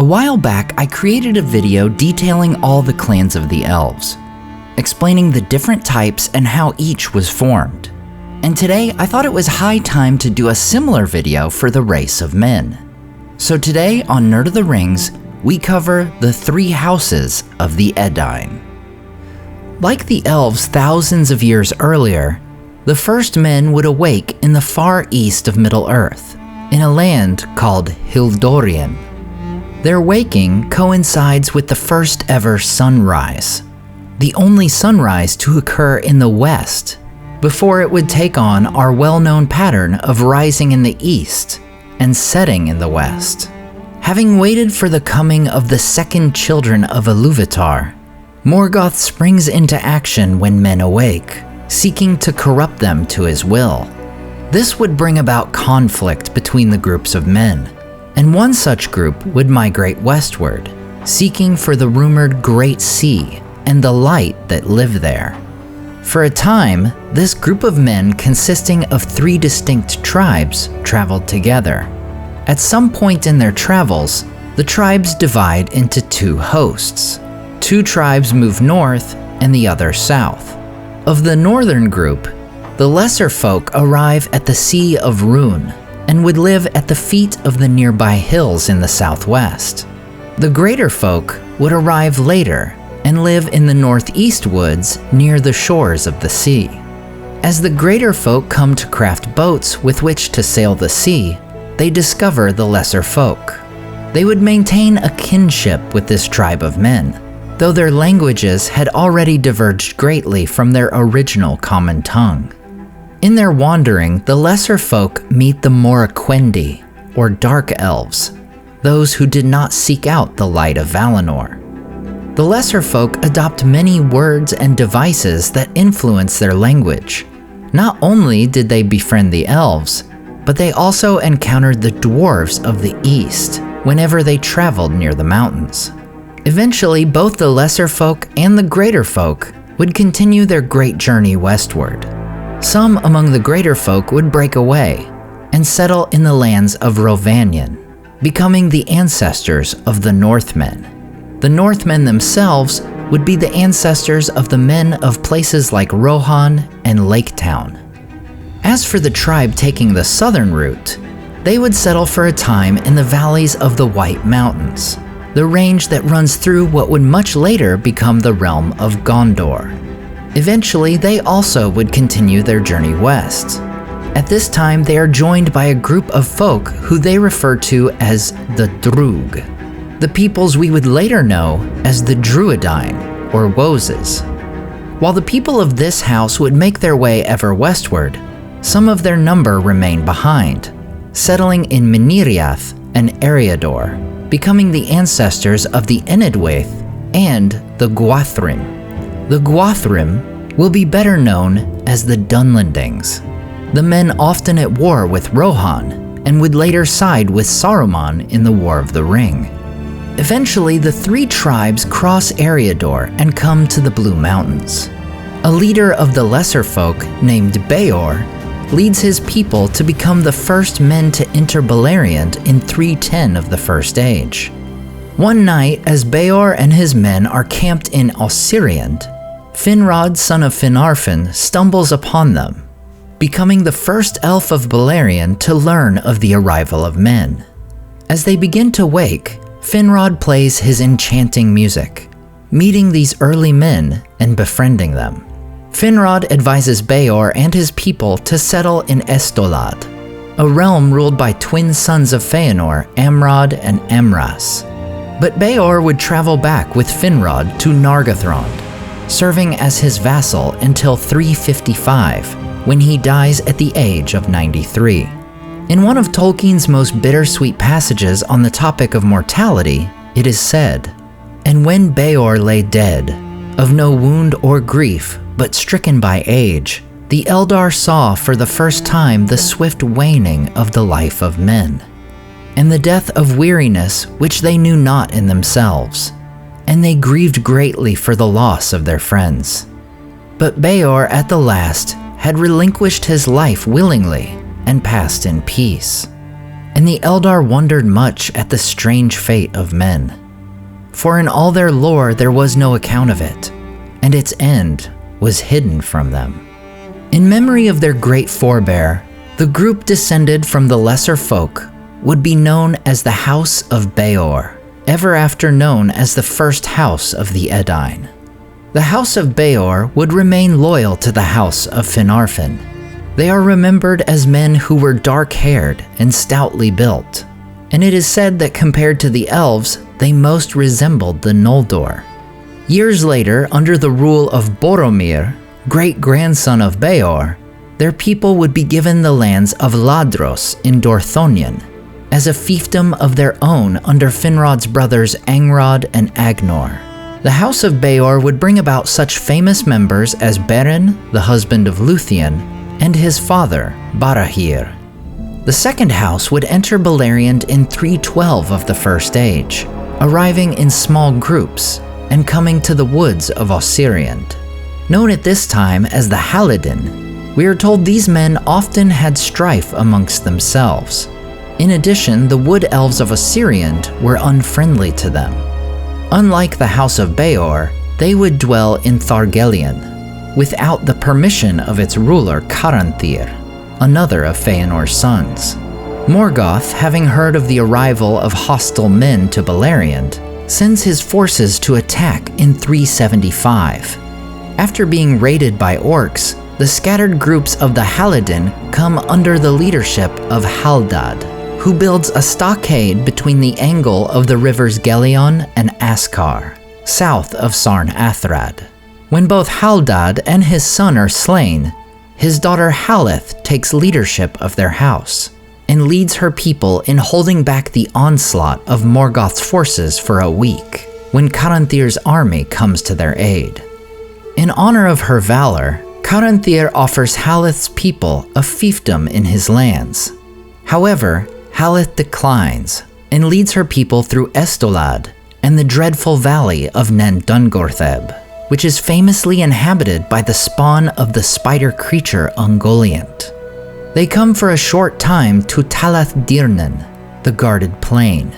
A while back, I created a video detailing all the clans of the elves, explaining the different types and how each was formed. And today, I thought it was high time to do a similar video for the race of men. So today, on Nerd of the Rings, we cover the 3 houses of the Edain. Like the elves thousands of years earlier, the first men would awake in the far east of Middle-earth, in a land called Hildorien. Their waking coincides with the first ever sunrise, the only sunrise to occur in the west, before it would take on our well-known pattern of rising in the east and setting in the west. Having waited for the coming of the second children of Iluvatar, Morgoth springs into action when men awake, seeking to corrupt them to his will. This would bring about conflict between the groups of men, and one such group would migrate westward, seeking for the rumored Great Sea and the light that lived there. For a time, this group of men consisting of 3 distinct tribes traveled together. At some point in their travels, the tribes divide into 2 hosts. 2 tribes move north and the other south. Of the northern group, the lesser folk arrive at the Sea of Rhûn and would live at the feet of the nearby hills in the southwest. The greater folk would arrive later and live in the northeast woods near the shores of the sea. As the greater folk come to craft boats with which to sail the sea, they discover the lesser folk. They would maintain a kinship with this tribe of men, though their languages had already diverged greatly from their original common tongue. In their wandering, the lesser folk meet the Moraquendi, or Dark Elves, those who did not seek out the light of Valinor. The lesser folk adopt many words and devices that influence their language. Not only did they befriend the elves, but they also encountered the dwarves of the east whenever they traveled near the mountains. Eventually, both the lesser folk and the greater folk would continue their great journey westward. Some among the greater folk would break away and settle in the lands of Rovanion, becoming the ancestors of the Northmen. The Northmen themselves would be the ancestors of the men of places like Rohan and Laketown. As for the tribe taking the southern route, they would settle for a time in the valleys of the White Mountains, the range that runs through what would much later become the realm of Gondor. Eventually, they also would continue their journey west. At this time, they are joined by a group of folk who they refer to as the Droog, the peoples we would later know as the Druidine, or Woses. While the people of this house would make their way ever westward, some of their number remained behind, settling in Miniriath and Eriador, becoming the ancestors of the Enedwaith and the Gwathrim. The Gwathrim will be better known as the Dunlendings, the men often at war with Rohan and would later side with Saruman in the War of the Ring. Eventually, the 3 tribes cross Eriador and come to the Blue Mountains. A leader of the lesser folk named Bayor leads his people to become the first men to enter Beleriand in 310 of the First Age. One night, as Bayor and his men are camped in Osiriand, Finrod, son of Finarfin, stumbles upon them, becoming the first elf of Beleriand to learn of the arrival of men. As they begin to wake, Finrod plays his enchanting music, meeting these early men and befriending them. Finrod advises Bayor and his people to settle in Estolad, a realm ruled by twin sons of Feanor, Amrod and Amras. But Bayor would travel back with Finrod to Nargothrond, serving as his vassal until 355, when he dies at the age of 93. In one of Tolkien's most bittersweet passages on the topic of mortality, it is said, "And when Bayor lay dead, of no wound or grief, but stricken by age, the Eldar saw for the first time the swift waning of the life of men, and the death of weariness which they knew not in themselves, and they grieved greatly for the loss of their friends. But Bayor at the last had relinquished his life willingly and passed in peace." and the Eldar wondered much at the strange fate of men. For in all their lore there was no account of it, and its end was hidden from them. In memory of their great forebear, the group descended from the lesser folk would be known as the House of Bayor, ever after known as the first house of the Edain. The House of Bayor would remain loyal to the House of Finarfin. They are remembered as men who were dark-haired and stoutly built, and it is said that compared to the elves, they most resembled the Noldor. Years later, under the rule of Boromir, great-grandson of Bayor, their people would be given the lands of Ladros in Dorthonion as a fiefdom of their own under Finrod's brothers Angrod and Agnor. The House of Bayor would bring about such famous members as Beren, the husband of Luthien, and his father, Barahir. The second house would enter Beleriand in 312 of the First Age, arriving in small groups and coming to the woods of Osiriand. Known at this time as the Haladin, we are told these men often had strife amongst themselves. In addition, the wood elves of Osiriand were unfriendly to them. Unlike the House of Bayor, they would dwell in Thargelion, without the permission of its ruler Caranthir, another of Feanor's sons. Morgoth, having heard of the arrival of hostile men to Beleriand, sends his forces to attack in 375. After being raided by orcs, the scattered groups of the Haladin come under the leadership of Haldad, who builds a stockade between the angle of the rivers Gelion and Askar, south of Sarn Athrad. When both Haldad and his son are slain, his daughter Haleth takes leadership of their house and leads her people in holding back the onslaught of Morgoth's forces for a week, when Caranthir's army comes to their aid. In honor of her valor, Caranthir offers Haleth's people a fiefdom in his lands. However, Haleth declines and leads her people through Estolad and the dreadful valley of Nen Dungortheb, which is famously inhabited by the spawn of the spider creature Ungoliant. They come for a short time to Talath Dirnen, the guarded plain.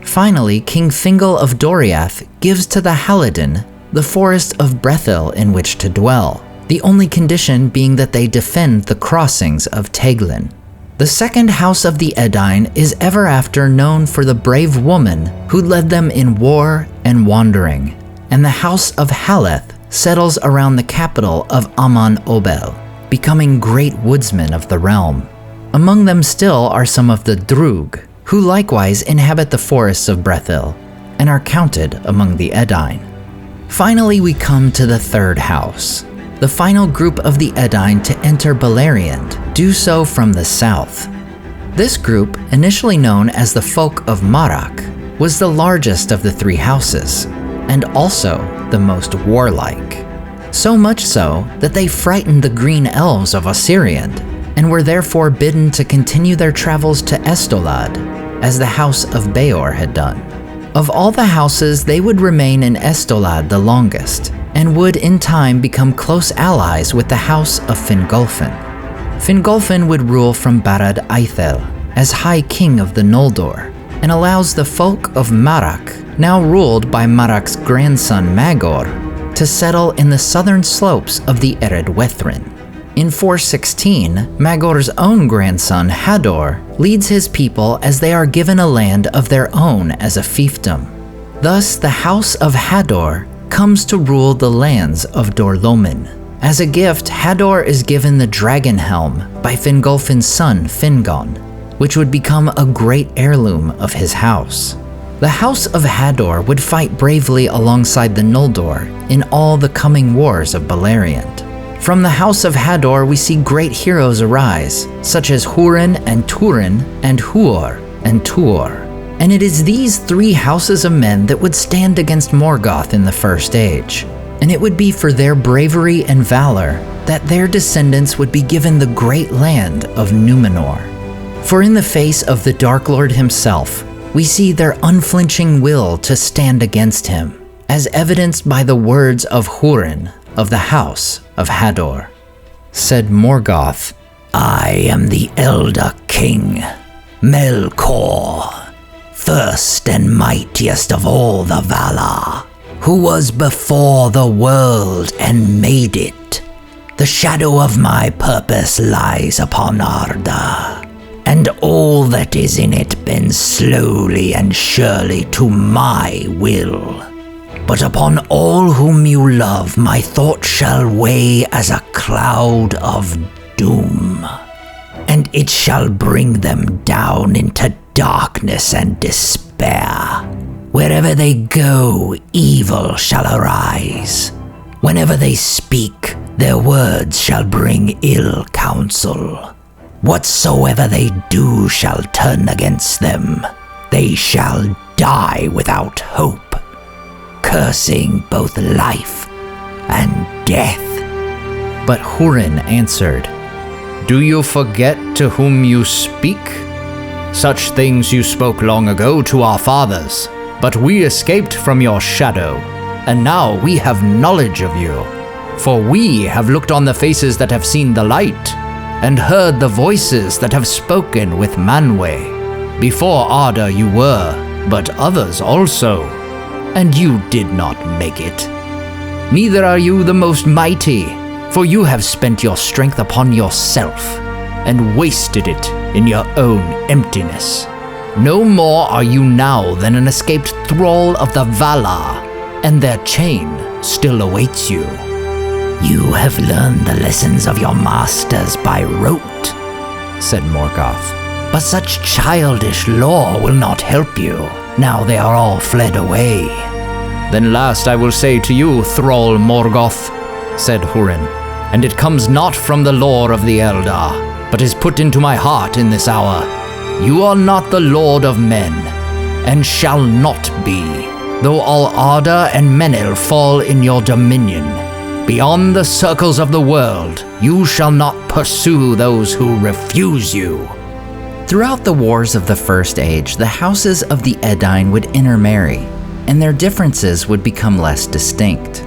Finally, King Fingal of Doriath gives to the Haladin the forest of Brethil in which to dwell, the only condition being that they defend the crossings of Teglin. The second house of the Edain is ever after known for the brave woman who led them in war and wandering, and the house of Haleth settles around the capital of Amon Obel, becoming great woodsmen of the realm. Among them still are some of the Drug, who likewise inhabit the forests of Brethil, and are counted among the Edain. Finally, we come to the third house. The final group of the Edain to enter Beleriand do so from the south. This group, initially known as the Folk of Marak, was the largest of the three houses, and also the most warlike. So much so that they frightened the green elves of Osiriand, and were therefore bidden to continue their travels to Estolad, as the House of Bayor had done. Of all the houses, they would remain in Estolad the longest, and would in time become close allies with the House of Fingolfin. Fingolfin would rule from Barad Aithel as High King of the Noldor, and allows the folk of Marak, now ruled by Marak's grandson Magor, to settle in the southern slopes of the Ered Wethrin. In 416, Magor's own grandson Hador leads his people as they are given a land of their own as a fiefdom. Thus, the House of Hador comes to rule the lands of Dorlomin. As a gift, Hador is given the dragon helm by Fingolfin's son Fingon, which would become a great heirloom of his house. The House of Hador would fight bravely alongside the Noldor in all the coming wars of Beleriand. From the House of Hador we see great heroes arise, such as Hurin and Turin and Huor and Tuor. And it is these three houses of men that would stand against Morgoth in the First Age. And it would be for their bravery and valor that their descendants would be given the great land of Númenor. For in the face of the Dark Lord himself, we see their unflinching will to stand against him, as evidenced by the words of Hurin of the House of Hador. Said Morgoth, "I am the Elder King. Melkor, first and mightiest of all the Valar, who was before the world and made it. The shadow of my purpose lies upon Arda, and all that is in it bends slowly and surely to my will. But upon all whom you love, my thought shall weigh as a cloud of doom, and it shall bring them down into darkness and despair. Wherever they go, evil shall arise. Whenever they speak, their words shall bring ill counsel. Whatsoever they do shall turn against them. They shall die without hope, cursing both life and death. But Hurin answered, Do you forget to whom you speak? Such things you spoke long ago to our fathers, but we escaped from your shadow, and now we have knowledge of you. For we have looked on the faces that have seen the light, and heard the voices that have spoken with Manwë. Before Arda you were, but others also, and you did not make it. Neither are you the most mighty, for you have spent your strength upon yourself, and wasted it in your own emptiness. No more are you now than an escaped thrall of the Valar, and their chain still awaits you. You have learned the lessons of your masters by rote, said Morgoth. but such childish lore will not help you. Now they are all fled away. Then last I will say to you, thrall Morgoth, said Hurin, and it comes not from the lore of the Eldar, but is put into my heart in this hour. You are not the lord of men, and shall not be, though all Arda and Menel fall in your dominion. Beyond the circles of the world, you shall not pursue those who refuse you. Throughout the wars of the First Age, the houses of the Edain would intermarry, and their differences would become less distinct.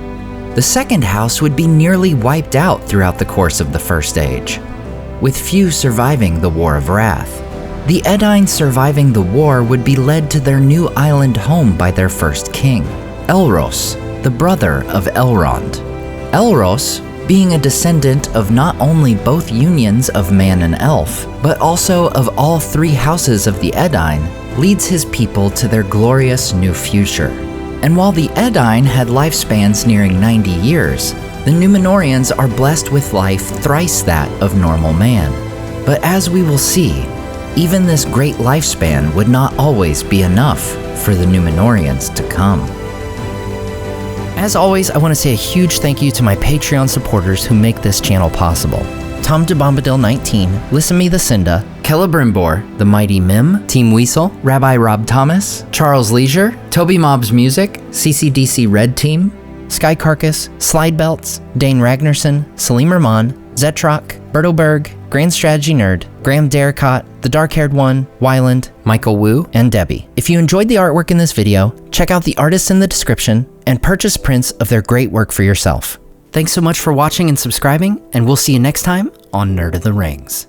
The second house would be nearly wiped out throughout the course of the First Age, with few surviving the War of Wrath. The Edain surviving the war would be led to their new island home by their first king, Elros, the brother of Elrond. Elros, being a descendant of not only both unions of man and elf, but also of all three houses of the Edain, leads his people to their glorious new future. And while the Edain had lifespans nearing 90 years, the Númenóreans are blessed with life thrice that of normal man. But as we will see, even this great lifespan would not always be enough for the Númenóreans to come. As always, I want to say a huge thank you to my Patreon supporters who make this channel possible. Tom DeBombadil19, Listen Me the Cinda, Celebrimbor, The Mighty Mim, Team Weasel, Rabbi Rob Thomas, Charles Leisure, Toby Mobs Music, CCDC Red Team, Sky Carcass, Slide Belts, Dane Ragnarsson, Salim Rahman, Zetrock, Berto Berg, Grand Strategy Nerd, Graham Darricott, The Dark-Haired One, Wyland, Michael Wu, and Debbie. If you enjoyed the artwork in this video, check out the artists in the description and purchase prints of their great work for yourself. Thanks so much for watching and subscribing, and we'll see you next time on Nerd of the Rings.